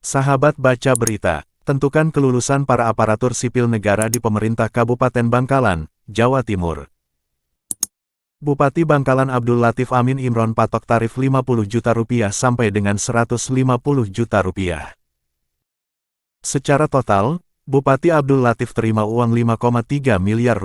Sahabat baca berita, tentukan kelulusan para aparatur sipil negara di pemerintah Kabupaten Bangkalan, Jawa Timur. Bupati Bangkalan Abdul Latif Amin Imron patok tarif Rp50 juta sampai dengan Rp150 juta. Secara total, Bupati Abdul Latif terima uang Rp5,3 miliar.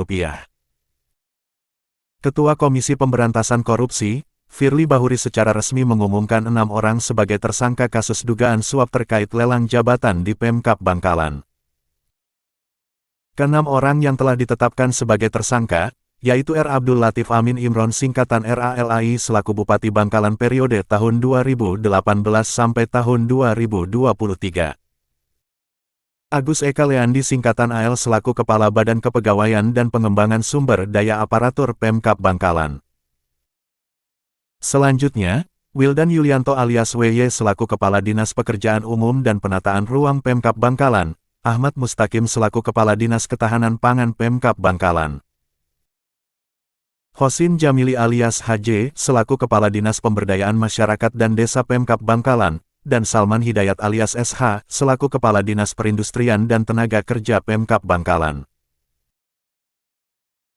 Ketua Komisi Pemberantasan Korupsi, Firly Bahuri secara resmi mengumumkan 6 orang sebagai tersangka kasus dugaan suap terkait lelang jabatan di Pemkab Bangkalan. Ke-6 orang yang telah ditetapkan sebagai tersangka, yaitu R. Abdul Latif Amin Imron singkatan RALAI selaku Bupati Bangkalan periode tahun 2018 sampai tahun 2023. Agus Eka Leandi singkatan AL selaku Kepala Badan Kepegawaian dan Pengembangan Sumber Daya Aparatur Pemkab Bangkalan. Selanjutnya, Wildan Yulianto alias WY selaku Kepala Dinas Pekerjaan Umum dan Penataan Ruang Pemkab Bangkalan, Ahmad Mustaqim selaku Kepala Dinas Ketahanan Pangan Pemkab Bangkalan. Hosin Jamili alias HJ selaku Kepala Dinas Pemberdayaan Masyarakat dan Desa Pemkab Bangkalan, dan Salman Hidayat alias SH selaku Kepala Dinas Perindustrian dan Tenaga Kerja Pemkab Bangkalan.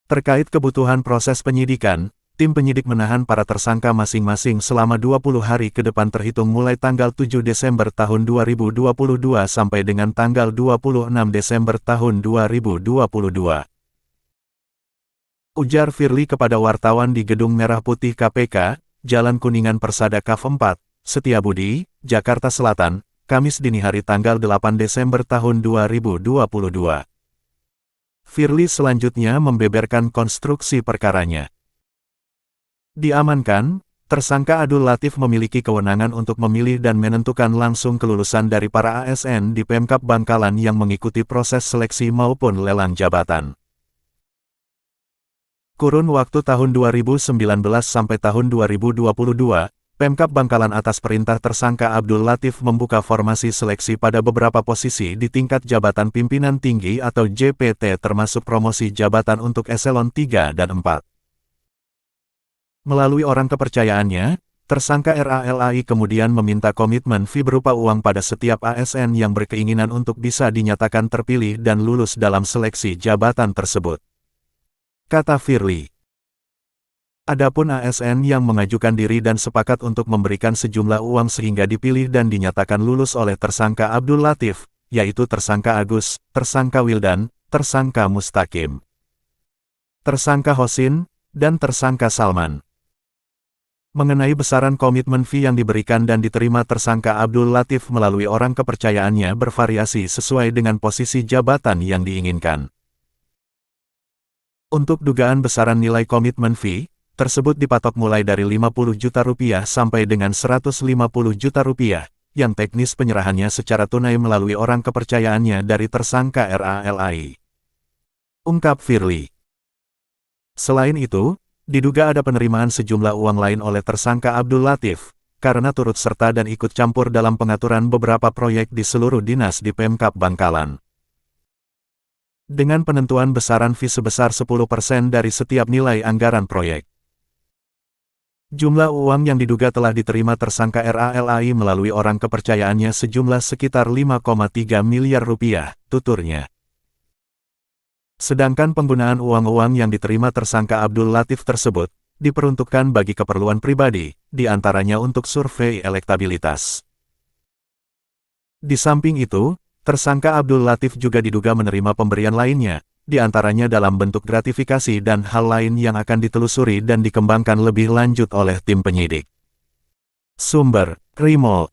Terkait kebutuhan proses penyidikan, tim penyidik menahan para tersangka masing-masing selama 20 hari ke depan terhitung mulai tanggal 7 Desember tahun 2022 sampai dengan tanggal 26 Desember tahun 2022. Ujar Firly kepada wartawan di Gedung Merah Putih KPK, Jalan Kuningan Persada K4, Setiabudi, Jakarta Selatan, Kamis dini hari tanggal 8 Desember tahun 2022. Firly selanjutnya membeberkan konstruksi perkaranya. Diamankan, tersangka Abdul Latif memiliki kewenangan untuk memilih dan menentukan langsung kelulusan dari para ASN di Pemkab Bangkalan yang mengikuti proses seleksi maupun lelang jabatan. Kurun waktu tahun 2019 sampai tahun 2022, Pemkab Bangkalan atas perintah tersangka Abdul Latif membuka formasi seleksi pada beberapa posisi di tingkat jabatan pimpinan tinggi atau JPT termasuk promosi jabatan untuk eselon 3 dan 4. Melalui orang kepercayaannya, tersangka RALAI kemudian meminta komitmen fee berupa uang pada setiap ASN yang berkeinginan untuk bisa dinyatakan terpilih dan lulus dalam seleksi jabatan tersebut. Kata Firly. Adapun ASN yang mengajukan diri dan sepakat untuk memberikan sejumlah uang sehingga dipilih dan dinyatakan lulus oleh tersangka Abdul Latif, yaitu tersangka Agus, tersangka Wildan, tersangka Mustaqim, tersangka Hosin, dan tersangka Salman. Mengenai besaran komitmen fee yang diberikan dan diterima tersangka Abdul Latif melalui orang kepercayaannya bervariasi sesuai dengan posisi jabatan yang diinginkan. Untuk dugaan besaran nilai komitmen fee, tersebut dipatok mulai dari Rp50 juta sampai dengan Rp150 juta, yang teknis penyerahannya secara tunai melalui orang kepercayaannya dari tersangka RALAI. Ungkap Firly. Selain itu, diduga ada penerimaan sejumlah uang lain oleh tersangka Abdul Latif, karena turut serta dan ikut campur dalam pengaturan beberapa proyek di seluruh dinas di Pemkab Bangkalan. Dengan penentuan besaran fee sebesar 10% dari setiap nilai anggaran proyek. Jumlah uang yang diduga telah diterima tersangka RALAI melalui orang kepercayaannya sejumlah sekitar Rp5,3 miliar, tuturnya. Sedangkan penggunaan uang-uang yang diterima tersangka Abdul Latif tersebut, diperuntukkan bagi keperluan pribadi, diantaranya untuk survei elektabilitas. Di samping itu, tersangka Abdul Latif juga diduga menerima pemberian lainnya, diantaranya dalam bentuk gratifikasi dan hal lain yang akan ditelusuri dan dikembangkan lebih lanjut oleh tim penyidik. Sumber, Rimol.